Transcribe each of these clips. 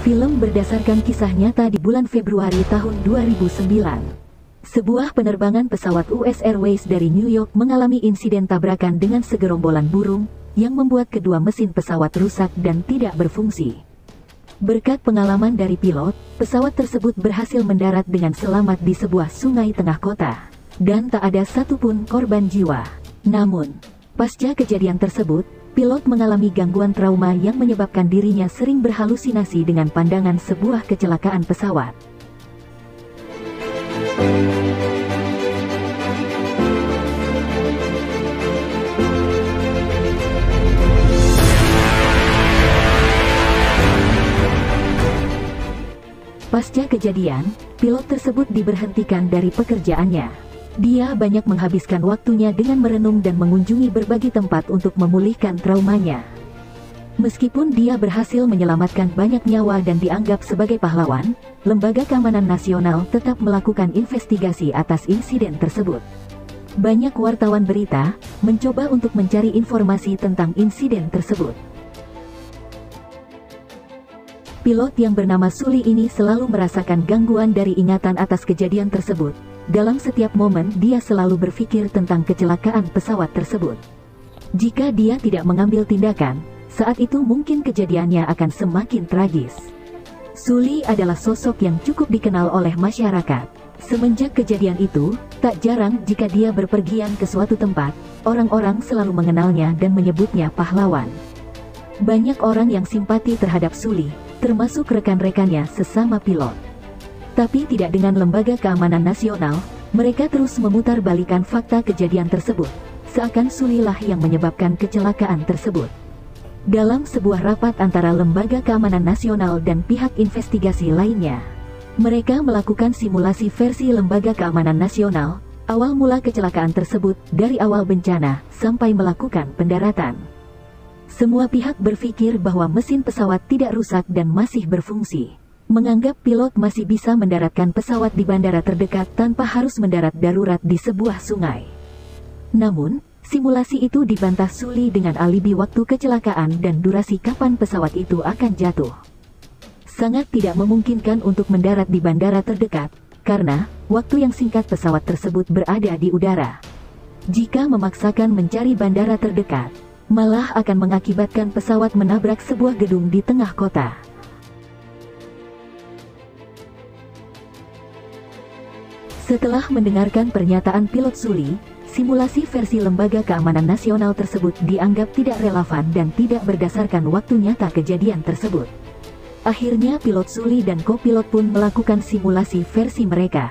Film berdasarkan kisah nyata di bulan Februari tahun 2009. Sebuah penerbangan pesawat US Airways dari New York mengalami insiden tabrakan dengan segerombolan burung yang membuat kedua mesin pesawat rusak dan tidak berfungsi. Berkat pengalaman dari pilot, pesawat tersebut berhasil mendarat dengan selamat di sebuah sungai tengah kota, dan tak ada satupun korban jiwa. Namun, pasca kejadian tersebut, pilot mengalami gangguan trauma yang menyebabkan dirinya sering berhalusinasi dengan pandangan sebuah kecelakaan pesawat. Pasca kejadian, pilot tersebut diberhentikan dari pekerjaannya. Dia banyak menghabiskan waktunya dengan merenung dan mengunjungi berbagai tempat untuk memulihkan traumanya. Meskipun dia berhasil menyelamatkan banyak nyawa dan dianggap sebagai pahlawan, Lembaga Keamanan Nasional tetap melakukan investigasi atas insiden tersebut. Banyak wartawan berita mencoba untuk mencari informasi tentang insiden tersebut. Pilot yang bernama Sully ini selalu merasakan gangguan dari ingatan atas kejadian tersebut. Dalam setiap momen dia selalu berpikir tentang kecelakaan pesawat tersebut. Jika dia tidak mengambil tindakan, saat itu mungkin kejadiannya akan semakin tragis. Sully adalah sosok yang cukup dikenal oleh masyarakat. Semenjak kejadian itu, tak jarang jika dia berpergian ke suatu tempat, orang-orang selalu mengenalnya dan menyebutnya pahlawan. Banyak orang yang simpati terhadap Sully, termasuk rekan-rekannya sesama pilot. Tapi tidak dengan Lembaga Keamanan Nasional, mereka terus memutarbalikkan fakta kejadian tersebut, seakan Sully lah yang menyebabkan kecelakaan tersebut. Dalam sebuah rapat antara Lembaga Keamanan Nasional dan pihak investigasi lainnya, mereka melakukan simulasi versi Lembaga Keamanan Nasional, awal mula kecelakaan tersebut, dari awal bencana, sampai melakukan pendaratan. Semua pihak berpikir bahwa mesin pesawat tidak rusak dan masih berfungsi. Menganggap pilot masih bisa mendaratkan pesawat di bandara terdekat tanpa harus mendarat darurat di sebuah sungai. Namun, simulasi itu dibantah Sully dengan alibi waktu kecelakaan dan durasi kapan pesawat itu akan jatuh. Sangat tidak memungkinkan untuk mendarat di bandara terdekat, karena waktu yang singkat pesawat tersebut berada di udara. Jika memaksakan mencari bandara terdekat, malah akan mengakibatkan pesawat menabrak sebuah gedung di tengah kota. Setelah mendengarkan pernyataan pilot Sully, simulasi versi Lembaga Keamanan Nasional tersebut dianggap tidak relevan dan tidak berdasarkan waktu nyata kejadian tersebut. Akhirnya pilot Sully dan kopilot pun melakukan simulasi versi mereka.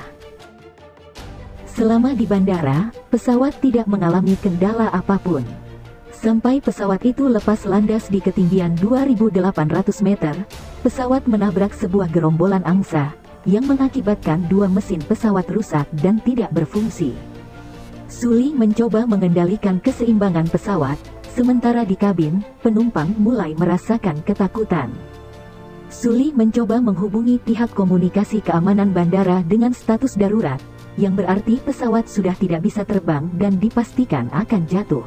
Selama di bandara, pesawat tidak mengalami kendala apapun. Sampai pesawat itu lepas landas di ketinggian 2.800 meter, pesawat menabrak sebuah gerombolan angsa, yang mengakibatkan dua mesin pesawat rusak dan tidak berfungsi. Sully mencoba mengendalikan keseimbangan pesawat, sementara di kabin, penumpang mulai merasakan ketakutan. Sully mencoba menghubungi pihak komunikasi keamanan bandara dengan status darurat, yang berarti pesawat sudah tidak bisa terbang dan dipastikan akan jatuh.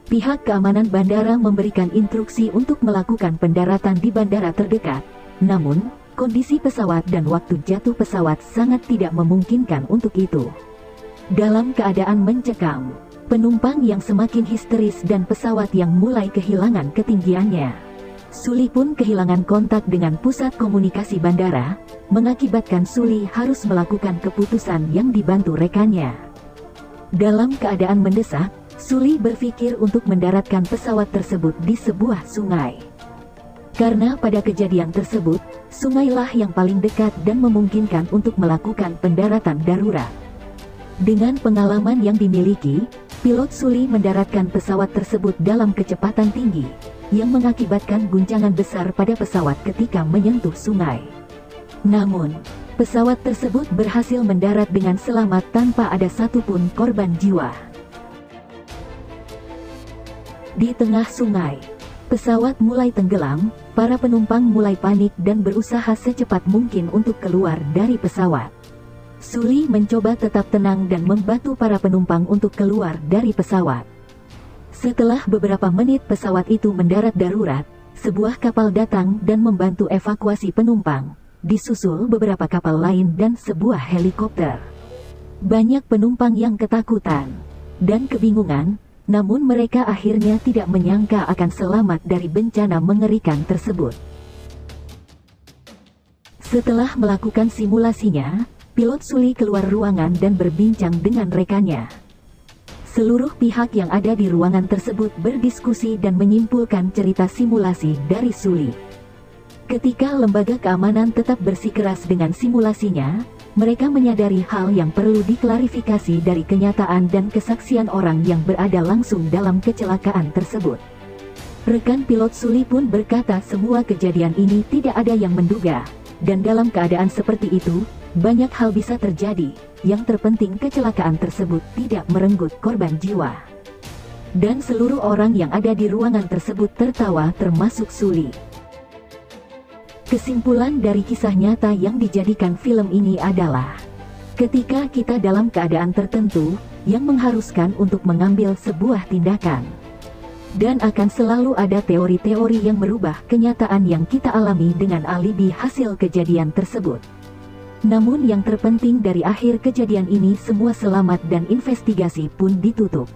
Pihak keamanan bandara memberikan instruksi untuk melakukan pendaratan di bandara terdekat, namun, kondisi pesawat dan waktu jatuh pesawat sangat tidak memungkinkan untuk itu. Dalam keadaan mencekam, penumpang yang semakin histeris dan pesawat yang mulai kehilangan ketinggiannya, Sully pun kehilangan kontak dengan pusat komunikasi bandara, mengakibatkan Sully harus melakukan keputusan yang dibantu rekannya. Dalam keadaan mendesak, Sully berpikir untuk mendaratkan pesawat tersebut di sebuah sungai. Karena pada kejadian tersebut, sungailah yang paling dekat dan memungkinkan untuk melakukan pendaratan darurat. Dengan pengalaman yang dimiliki, pilot Sully mendaratkan pesawat tersebut dalam kecepatan tinggi, yang mengakibatkan guncangan besar pada pesawat ketika menyentuh sungai. Namun, pesawat tersebut berhasil mendarat dengan selamat tanpa ada satupun korban jiwa. Di tengah sungai, pesawat mulai tenggelam, para penumpang mulai panik dan berusaha secepat mungkin untuk keluar dari pesawat. Sully mencoba tetap tenang dan membantu para penumpang untuk keluar dari pesawat. Setelah beberapa menit pesawat itu mendarat darurat, Sebuah kapal datang dan membantu evakuasi penumpang, disusul beberapa kapal lain dan sebuah helikopter. Banyak penumpang yang ketakutan dan kebingungan, namun mereka akhirnya tidak menyangka akan selamat dari bencana mengerikan tersebut. Setelah melakukan simulasinya, pilot Sully keluar ruangan dan berbincang dengan rekannya. Seluruh pihak yang ada di ruangan tersebut berdiskusi dan menyimpulkan cerita simulasi dari Sully. Ketika lembaga keamanan tetap bersikeras dengan simulasinya, mereka menyadari hal yang perlu diklarifikasi dari kenyataan dan kesaksian orang yang berada langsung dalam kecelakaan tersebut. Rekan pilot Sully pun berkata semua kejadian ini tidak ada yang menduga, dan dalam keadaan seperti itu, banyak hal bisa terjadi. Yang terpenting kecelakaan tersebut tidak merenggut korban jiwa. Dan seluruh orang yang ada di ruangan tersebut tertawa termasuk Sully. Kesimpulan dari kisah nyata yang dijadikan film ini adalah, ketika kita dalam keadaan tertentu, yang mengharuskan untuk mengambil sebuah tindakan. Dan akan selalu ada teori-teori yang merubah kenyataan yang kita alami dengan alibi hasil kejadian tersebut. Namun yang terpenting dari akhir kejadian ini semua selamat dan investigasi pun ditutup.